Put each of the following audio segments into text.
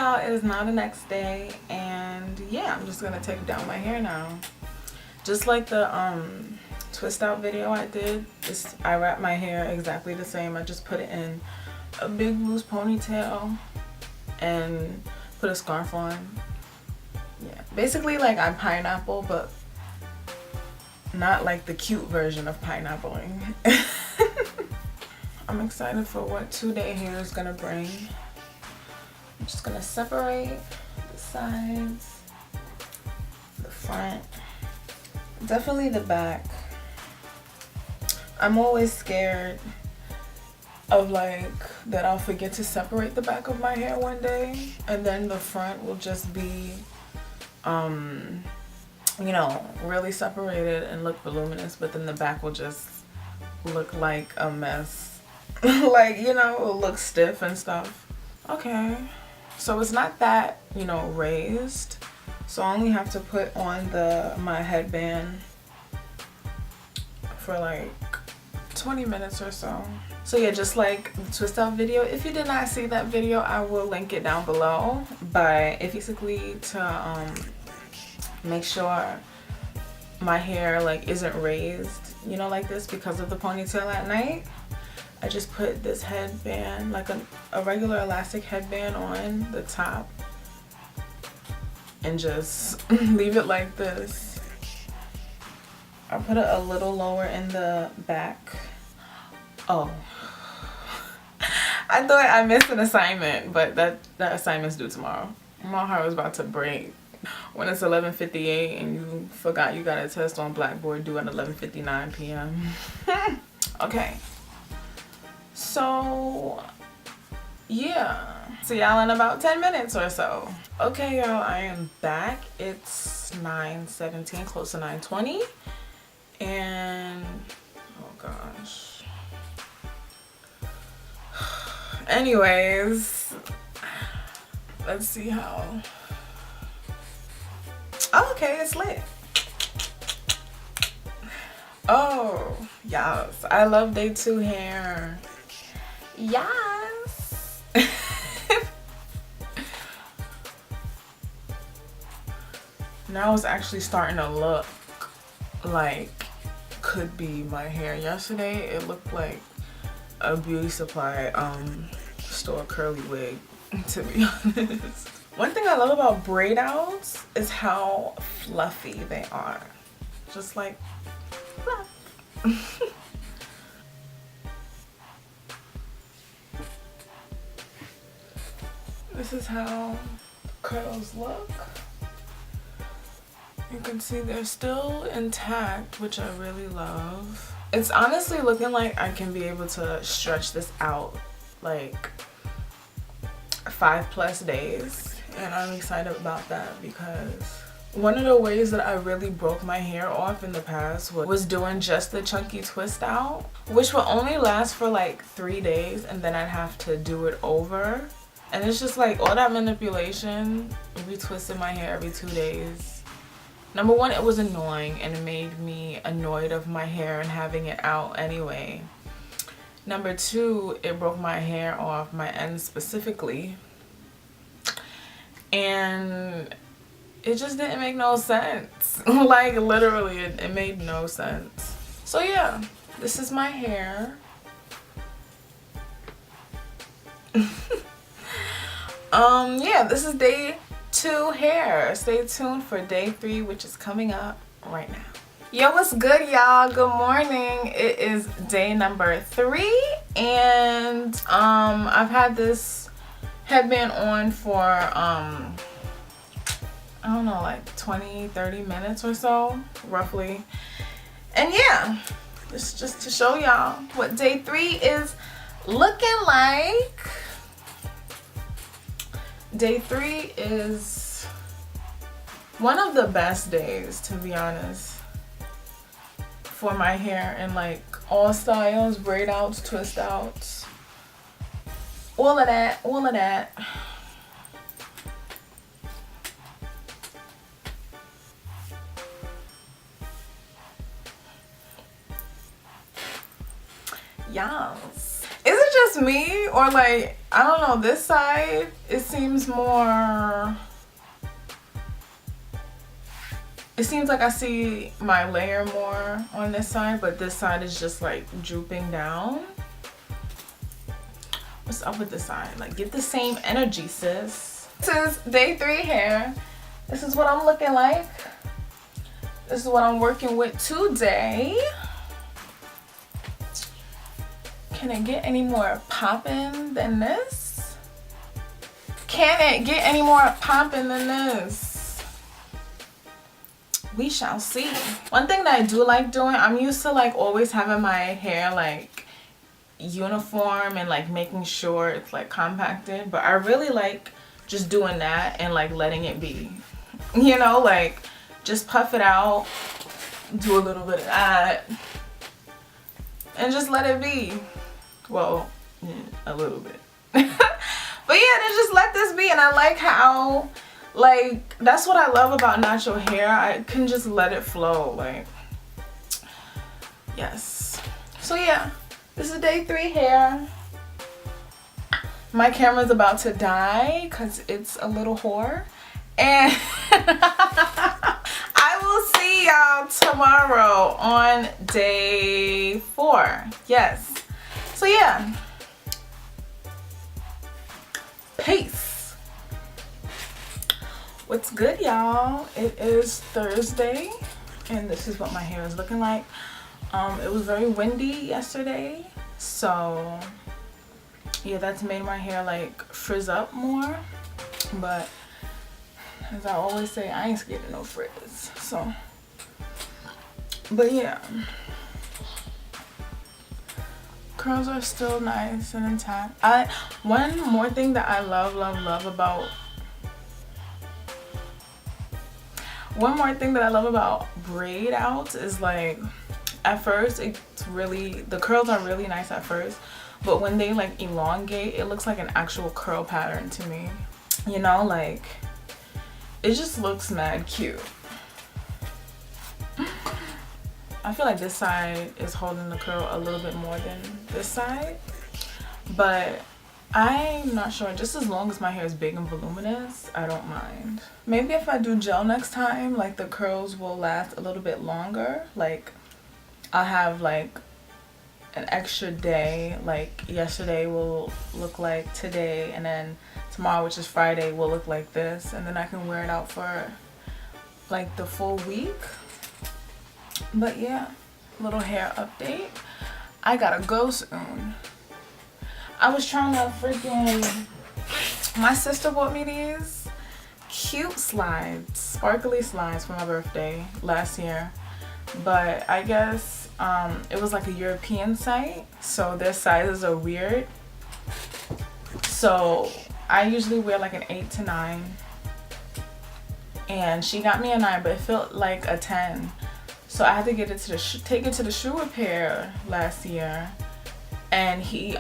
y'all, it is now the next day, and yeah, I'm just gonna take down my hair now. Just like the twist out video I did, I wrapped my hair exactly the same. I just put it in a big loose ponytail and put a scarf on. Yeah, basically like I'm pineapple, but not like the cute version of pineappling. I'm excited for what 2-day hair is gonna bring. I'm just gonna separate the sides, the front, definitely the back. I'm always scared of like that I'll forget to separate the back of my hair one day, and then the front will just be you know, really separated and look voluminous, but then the back will just look like a mess. Like, you know, it'll look stiff and stuff. Okay, so it's not that, you know, raised, so I only have to put on my headband for like 20 minutes or so. So yeah, just like the twist out video, if you did not see that video, I will link it down below. But it's basically to make sure my hair like isn't raised, you know, like this because of the ponytail at night. I just put this headband, like a regular elastic headband, on the top and just leave it like this. I put it a little lower in the back. Oh, I thought I missed an assignment, but that assignment's due tomorrow. My heart was about to break when it's 11:58 and you forgot you got a test on Blackboard due at 11:59 p.m. Okay, so yeah, see y'all in about 10 minutes or so. Okay y'all, I am back. It's 9:17, close to 9:20, and oh gosh. Anyways, let's see how. Oh, okay, it's lit. Oh, yes, I love day 2 hair. Yes. Now it's actually starting to look like could be my hair. Yesterday it looked like a beauty supply store curly wig, to be honest. One thing I love about Braidouts is how fluffy they are. Just like fluff. This is how curls look. You can see they're still intact, which I really love. It's honestly looking like I can be able to stretch this out like 5+ days, and I'm excited about that because one of the ways that I really broke my hair off in the past was doing just the chunky twist out, which will only last for like 3 days, and then I'd have to do it over, and it's just like all that manipulation, retwisting my hair every 2 days. Number one, it was annoying and it made me annoyed of my hair and having it out anyway. Number two, it broke my hair off, my ends specifically, and it just didn't make no sense. Like literally, it made no sense. So yeah, this is my hair. Yeah, this is day 2 hair. Stay tuned for day 3, which is coming up right now. Yo, what's good y'all? Good morning. It is day number 3, and I've had this headband on for I don't know, like 20-30 minutes or so roughly. And yeah, this is just to show y'all what day 3 is looking like. Day 3 is one of the best days, to be honest, for my hair, and like all styles, braid outs, twist outs, all of that, all of that. Yes. Is it just me, or like, I don't know, this side, it seems more, it seems like I see my layer more on this side, but this side is just like drooping down. What's up with this side? Like, get the same energy, sis. This is day 3 hair. This is what I'm looking like. This is what I'm working with today. Can it get any more poppin' than this? Can it get any more poppin' than this? We shall see. One thing that I do like doing, I'm used to like always having my hair like uniform and like making sure it's like compacted, but I really like just doing that and like letting it be, you know, like just puff it out, do a little bit of that, and just let it be. Well, yeah, a little bit. But yeah, then just let this be. And I like how, like, that's what I love about natural hair. I can just let it flow, like, yes. So yeah, this is day 3 hair. My camera's about to die because it's a little whore. And I will see y'all tomorrow on day 4. Yes. So yeah. Peace. What's good, y'all? It is Thursday and this is what my hair is looking like. It was very windy yesterday, so yeah, that's made my hair like frizz up more, but as I always say, I ain't scared of no frizz. So, but yeah, curls are still nice and intact. One more thing that I love about Braidout is like, at first it's really, the curls are really nice at first, but when they like elongate, it looks like an actual curl pattern to me, you know, like it just looks mad cute. I feel like this side is holding the curl a little bit more than this side, but I'm not sure. Just as long as my hair is big and voluminous, I don't mind. Maybe if I do gel next time, like the curls will last a little bit longer. Like I'll have like an extra day, like yesterday will look like today, and then tomorrow, which is Friday, will look like this, and then I can wear it out for like the full week. But yeah, little hair update. I gotta go soon. I was trying to freaking, my sister bought me these cute slides, sparkly slides for my birthday last year, but I guess it was like a European site, so their sizes are weird. So I usually wear like an 8 to 9, and she got me a 9, but it felt like a 10. So I had to get it to take it to the shoe repair last year, and he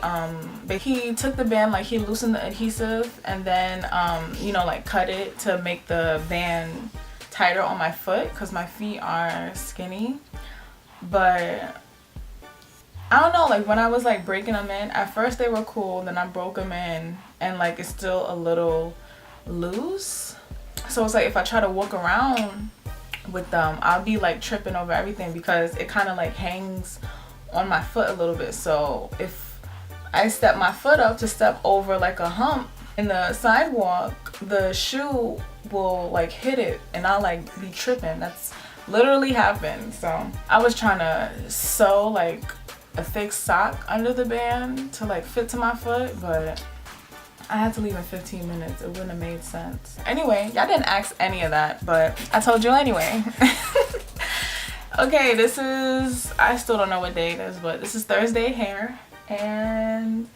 took the band, like he loosened the adhesive, and then you know, like cut it to make the band tighter on my foot because my feet are skinny. But I don't know, like when I was like breaking them in, at first they were cool, then I broke them in and like it's still a little loose. So it's like if I try to walk around with them, I'll be like tripping over everything because it kind of like hangs on my foot a little bit. So if I step my foot up to step over like a hump in the sidewalk, the shoe will like hit it and I'll like be tripping. That's literally happened. So I was trying to sew like a thick sock under the band to like fit to my foot, but I had to leave in 15 minutes. It wouldn't have made sense. Anyway, y'all didn't ask any of that, but I told you anyway. Okay, this is, I still don't know what day it is, but this is Thursday hair, and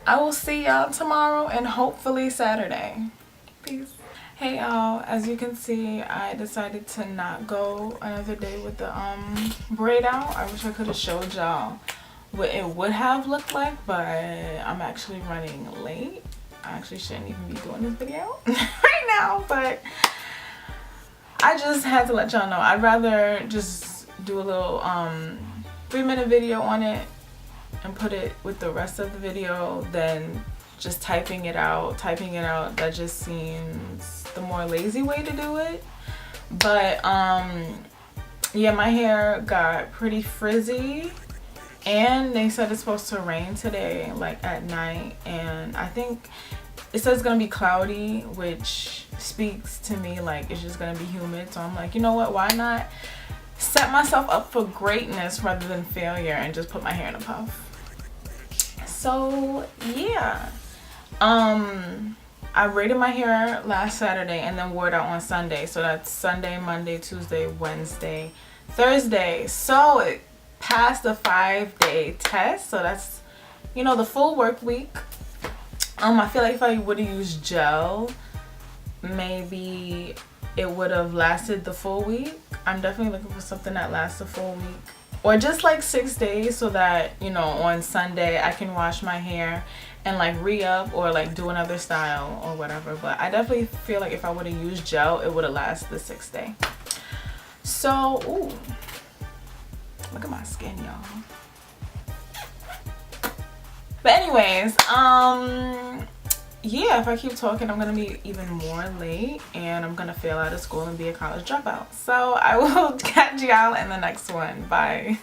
I will see y'all tomorrow and hopefully Saturday. Peace. Hey y'all, as you can see, I decided to not go another day with the Braidout. I wish I could have showed y'all what it would have looked like, but I'm actually running late. I actually shouldn't even be doing this video right now, but I just had to let y'all know. I'd rather just do a little 3-minute video on it and put it with the rest of the video than just typing it out. That just seems the more lazy way to do it. But yeah, my hair got pretty frizzy, and they said it's supposed to rain today, like at night, and I think it says it's gonna be cloudy, which speaks to me like it's just gonna be humid. So I'm like, you know what, why not set myself up for greatness rather than failure and just put my hair in a puff. So yeah, I braided my hair last Saturday and then wore it out on Sunday. So that's Sunday, Monday, Tuesday, Wednesday, Thursday. So it passed the 5-day test. So that's, you know, the full work week. I feel like if I would have used gel, maybe it would have lasted the full week. I'm definitely looking for something that lasts a full week, or just like 6 days, so that, you know, on Sunday I can wash my hair and like re-up or like do another style or whatever. But I definitely feel like if I would have used gel, it would have lasted the 6th day. So, ooh, look at my skin, y'all. But anyways, yeah, if I keep talking, I'm gonna be even more late and I'm gonna fail out of school and be a college dropout. So I will catch y'all in the next one. Bye.